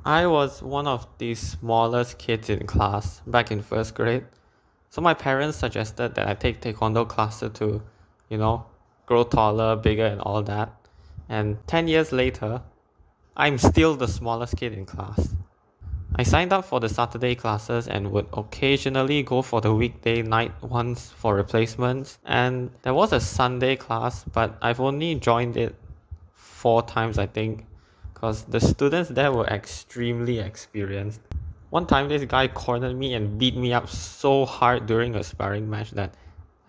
I was one of the smallest kids in class back in first grade. So my parents suggested that I take Taekwondo classes to, you know, grow taller, bigger, and all that. And 10 years later, I'm still the smallest kid in class. I signed up for the Saturday classes and would occasionally go for the weekday night ones for replacements. And there was a Sunday class, but I've only joined it 4 times, I think, because the students there were extremely experienced. One time, this guy cornered me and beat me up so hard during a sparring match that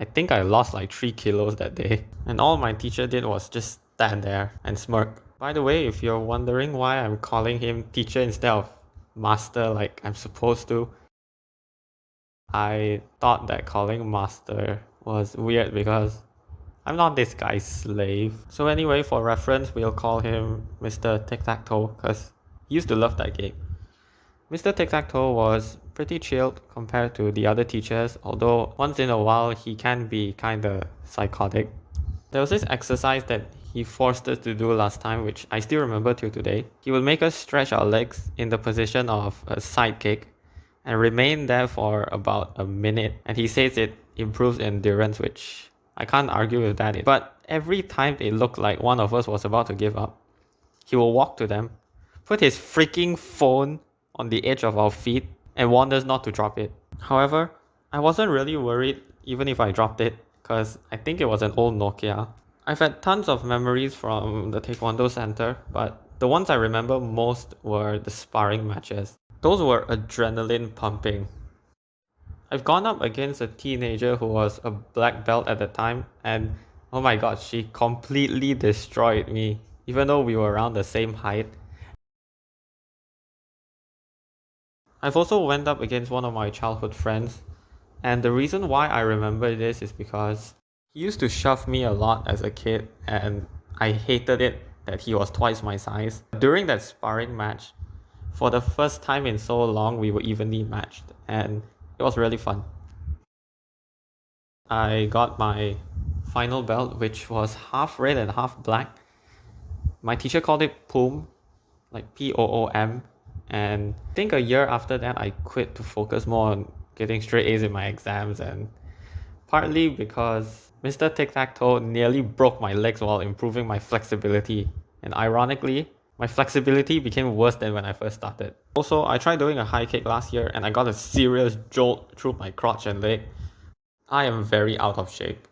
I think I lost like 3 kilos that day. And all my teacher did was just stand there and smirk. By the way, if you're wondering why I'm calling him teacher instead of master like I'm supposed to, I thought that calling master was weird because I'm not this guy's slave. So anyway, for reference, we'll call him Mr. Tic-Tac-Toe because he used to love that game. Mr. Tic-Tac-Toe was pretty chilled compared to the other teachers, although once in a while he can be kinda psychotic. There was this exercise that he forced us to do last time, which I still remember till today. He would make us stretch our legs in the position of a side kick and remain there for about a minute. And he says it improves endurance, which I can't argue with that. But every time it looked like one of us was about to give up, he will walk to them, put his freaking phone on the edge of our feet, and warn us not to drop it. However, I wasn't really worried even if I dropped it, because I think it was an old Nokia. I've had tons of memories from the Taekwondo Center, but the ones I remember most were the sparring matches. Those were adrenaline pumping. I've gone up against a teenager who was a black belt at the time, and oh my god, she completely destroyed me, even though we were around the same height. I've also went up against one of my childhood friends, and the reason why I remember this is because he used to shove me a lot as a kid, and I hated it that he was twice my size. During that sparring match, for the first time in so long, we were evenly matched, and it was really fun. I got my final belt, which was half red and half black. My teacher called it POOM, like POOM. And I think a year after that, I quit to focus more on getting straight A's in my exams, and partly because Mr. Tic-Tac-Toe nearly broke my legs while improving my flexibility. And ironically, my flexibility became worse than when I first started. Also, I tried doing a high kick last year and I got a serious jolt through my crotch and leg. I am very out of shape.